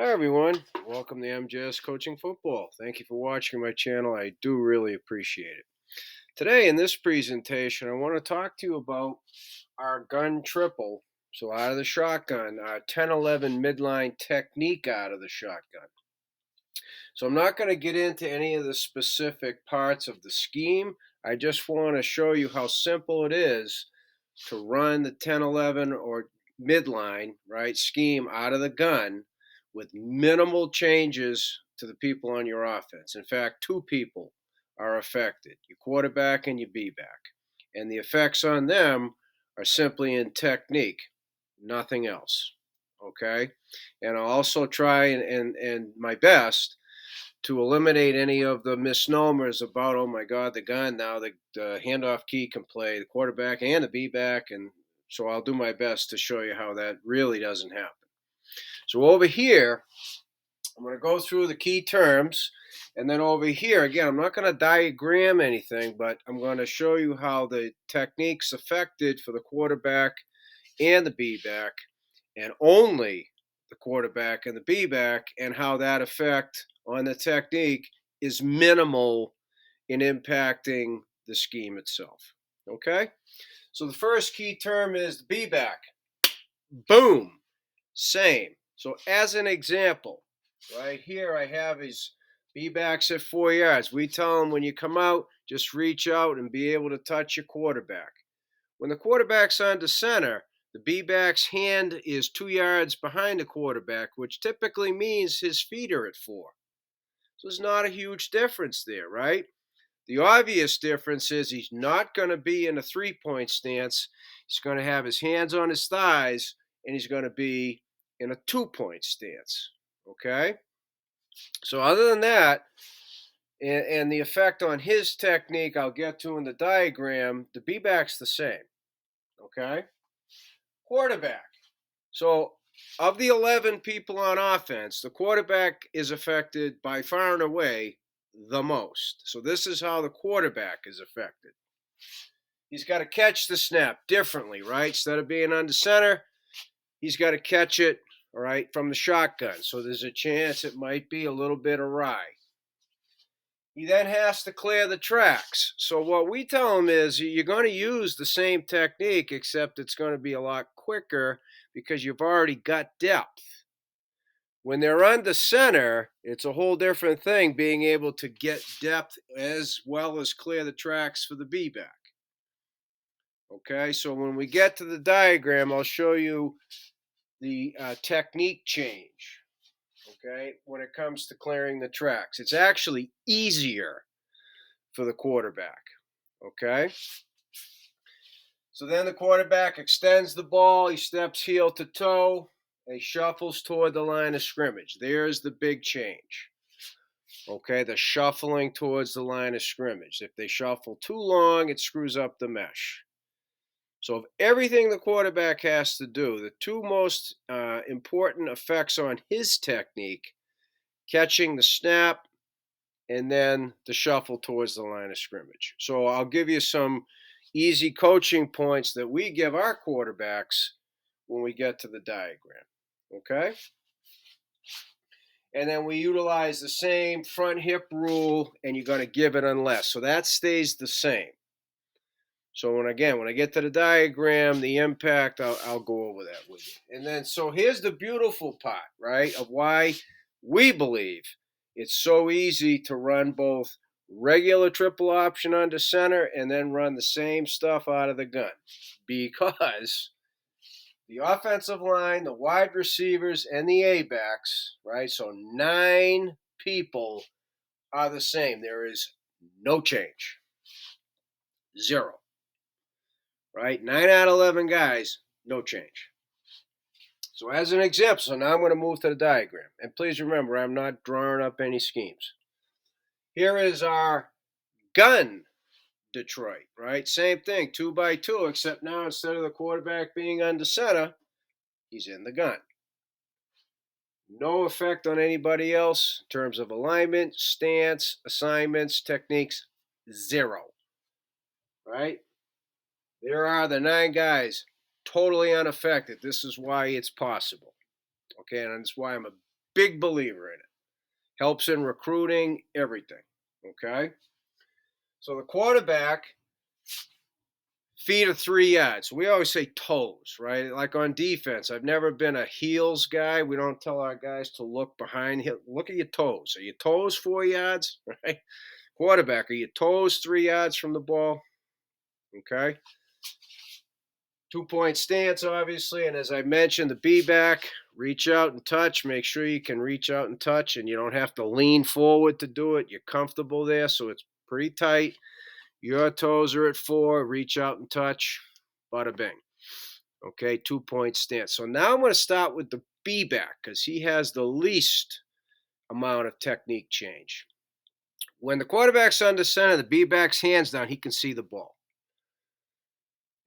Hi everyone, welcome to MJS Coaching Football. Thank you for watching my channel. I do really appreciate it. Today in this presentation, I want to talk to you about our gun triple. So out of the shotgun, our 10-11 midline technique out of the shotgun. So I'm not going to get into any of the specific parts of the scheme. I just want to show you how simple it is to run the 10-11 or midline, right, scheme out of the gun with minimal changes to the people on your offense. In fact, two people are affected, your quarterback and your B-back. And the effects on them are simply in technique, nothing else. Okay? And I'll also try and my best to eliminate any of the misnomers about, oh my God, the gun now, the handoff key can play the quarterback and the B back. And so I'll do my best to show you how that really doesn't happen. So over here, I'm going to go through the key terms. And then over here, again, I'm not going to diagram anything, but I'm going to show you how the techniques affected for the quarterback and the B back, and only the quarterback and the B back, and how that effect on the technique is minimal in impacting the scheme itself. Okay? So the first key term is the B back. Boom. Same. So as an example, right here I have his B backs at 4 yards. We tell him when you come out, just reach out and be able to touch your quarterback. When the quarterback's under center, the B-back's hand is 2 yards behind the quarterback, which typically means his feet are at 4. So there's not a huge difference there, right? The obvious difference is he's not going to be in a three-point stance. He's going to have his hands on his thighs, and he's going to be in a two-point stance. Okay? So other than that, and the effect on his technique I'll get to in the diagram, the B-back's the same. Okay? Quarterback. So, of the 11 people on offense, the quarterback is affected by far and away the most. So, this is how the quarterback is affected. He's got to catch the snap differently, right? Instead of being under center, he's got to catch it, all right, from the shotgun. So, there's a chance it might be a little bit awry. He then has to clear the tracks. So what we tell him is you're going to use the same technique, except it's going to be a lot quicker because you've already got depth. When they're under center, it's a whole different thing being able to get depth as well as clear the tracks for the B-back. Okay, so when we get to the diagram, I'll show you the technique change. Okay, when it comes to clearing the tracks, it's actually easier for the quarterback. Okay. So then the quarterback extends the ball. He steps heel to toe. And he shuffles toward the line of scrimmage. There's the big change. Okay, the shuffling towards the line of scrimmage. If they shuffle too long, it screws up the mesh. So, of everything the quarterback has to do, the two most important effects on his technique, catching the snap and then the shuffle towards the line of scrimmage. So I'll give you some easy coaching points that we give our quarterbacks when we get to the diagram. Okay? And then we utilize the same front hip rule, and you're going to give it unless. So that stays the same. So when I get to the diagram, the impact, I'll go over that with you. And then, so here's the beautiful part, right, of why we believe it's so easy to run both regular triple option under center and then run the same stuff out of the gun. Because the offensive line, the wide receivers, and the A-backs, right, so 9 people are the same. There is no change. Zero. Right? 9 out of 11 guys, no change. So as an example, so now I'm going to move to the diagram. And please remember, I'm not drawing up any schemes. Here is our gun Detroit, right? Same thing, 2 by 2, except now instead of the quarterback being under center, he's in the gun. No effect on anybody else in terms of alignment, stance, assignments, techniques, zero. Right? There are the 9 guys totally unaffected. This is why it's possible. Okay, and that's why I'm a big believer in it. Helps in recruiting, everything. Okay? So the quarterback, feet are 3 yards. We always say toes, right? Like on defense, I've never been a heels guy. We don't tell our guys to look behind him. Look at your toes. Are your toes 4 yards? Right? Quarterback, are your toes 3 yards from the ball? Okay. 2 point stance, obviously. And as I mentioned, the B back, reach out and touch. Make sure you can reach out and touch, and you don't have to lean forward to do it. You're comfortable there, so it's pretty tight. Your toes are at 4. Reach out and touch. Bada bing. Okay, 2 point stance. So now I'm going to start with the B back because he has the least amount of technique change. When the quarterback's under center, the B back's hands down, he can see the ball.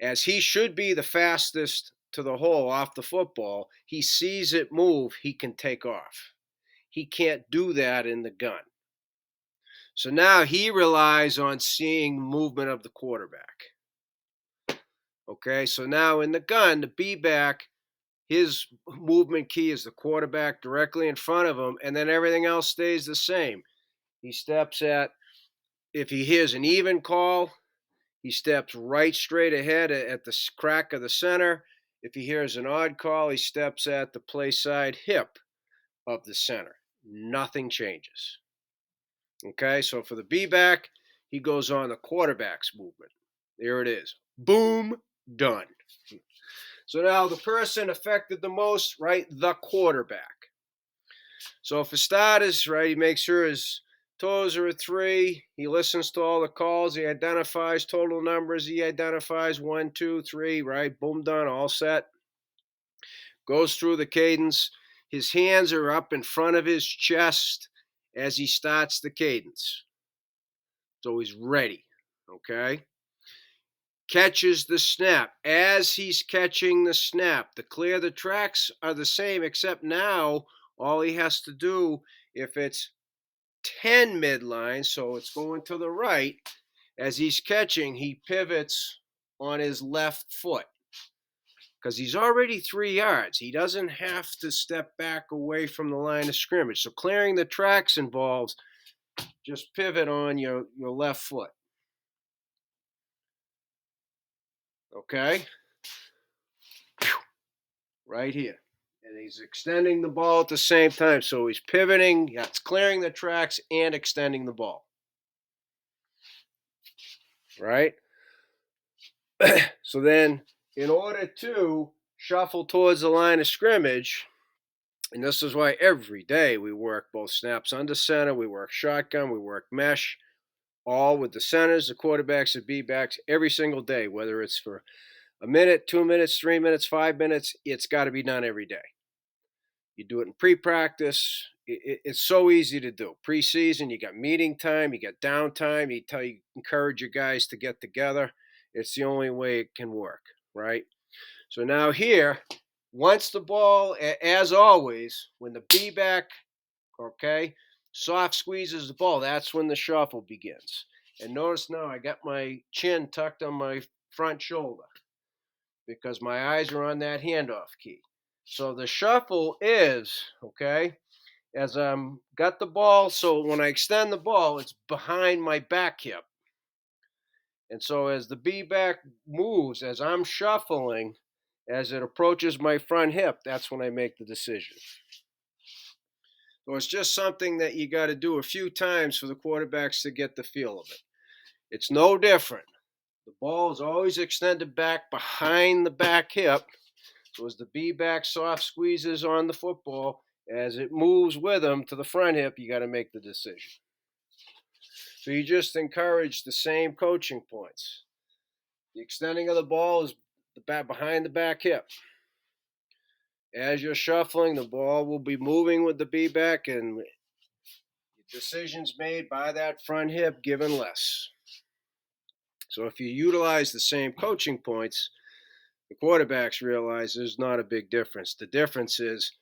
As he should be the fastest to the hole off the football, he sees it move, he can take off. He can't do that in the gun. So now he relies on seeing movement of the quarterback. Okay, so now in the gun, the B back, his movement key is the quarterback directly in front of him, and then everything else stays the same. He steps at, if he hears an even call, he steps right straight ahead at the crack of the center. If he hears an odd call, he steps at the play side hip of the center. Nothing changes. Okay, so for the B back, he goes on the quarterback's movement. There it is. Boom, done. So now the person affected the most, right? The quarterback. So for starters, right, he makes sure his toes are at 3. He listens to all the calls. He identifies total numbers. He identifies 1, 2, 3, right? Boom, done, all set. Goes through the cadence. His hands are up in front of his chest as he starts the cadence. So he's ready, okay? Catches the snap. As he's catching the snap, the clear the tracks are the same, except now all he has to do, if it's 10 midline, so it's going to the right, as he's catching, he pivots on his left foot because he's already 3 yards. He doesn't have to step back away from the line of scrimmage. So clearing the tracks involves just pivot on your left foot. Okay? Right here. And he's extending the ball at the same time. So he's pivoting, that's clearing the tracks and extending the ball. Right? So then, in order to shuffle towards the line of scrimmage, and this is why every day we work both snaps under center, we work shotgun, we work mesh, all with the centers, the quarterbacks, the B-backs, every single day, whether it's for a minute, 2 minutes, 3 minutes, 5 minutes, it's got to be done every day. You do it in pre-practice. It's so easy to do. Preseason, you got meeting time, you got downtime. You encourage your guys to get together. It's the only way it can work, right? So now here, once the ball, as always, when the B back, okay, soft squeezes the ball, that's when the shuffle begins. And notice now I got my chin tucked on my front shoulder because my eyes are on that handoff key. So the shuffle is, okay, as I'm got the ball, so when I extend the ball, it's behind my back hip. And so as the B back moves, as I'm shuffling, as it approaches my front hip, that's when I make the decision. So it's just something that you got to do a few times for the quarterbacks to get the feel of it. It's no different. The ball is always extended back behind the back hip. So as the B back soft squeezes on the football, as it moves with them to the front hip, you got to make the decision. So you just encourage the same coaching points. The extending of the ball is the back behind the back hip. As you're shuffling, the ball will be moving with the B back, and decisions made by that front hip given less. So if you utilize the same coaching points, the quarterbacks realize there's not a big difference. The difference is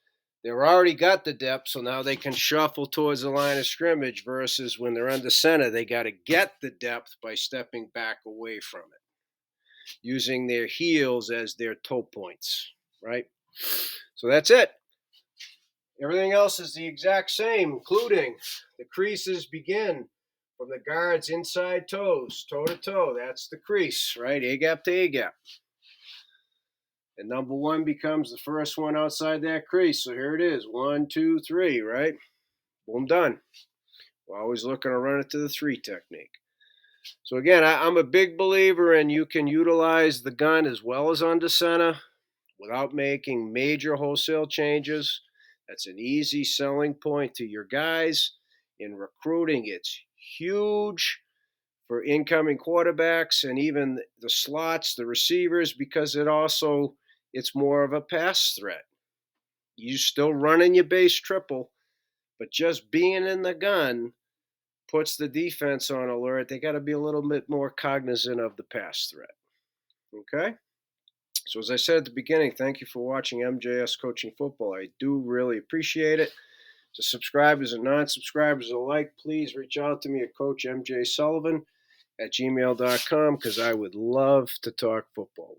they've already got the depth, so now they can shuffle towards the line of scrimmage versus when they're under center, they got to get the depth by stepping back away from it, using their heels as their toe points, right? So that's it. Everything else is the exact same, including the creases begin from the guard's inside toes, toe to toe. That's the crease, right? A gap to A gap. And number one becomes the first one outside that crease. So here it is, 1, 2, 3, right? Boom, done. We're always looking to run it to the 3 technique. So again, I'm a big believer in you can utilize the gun as well as under center without making major wholesale changes. That's an easy selling point to your guys. In recruiting, it's huge for incoming quarterbacks and even the slots, the receivers, because it's more of a pass threat. You still running your base triple, but just being in the gun puts the defense on alert. They got to be a little bit more cognizant of the pass threat. Okay? So as I said at the beginning, thank you for watching MJS Coaching Football. I do really appreciate it. To subscribers and non-subscribers alike, please reach out to me at CoachMJSullivan@gmail.com because I would love to talk football with you.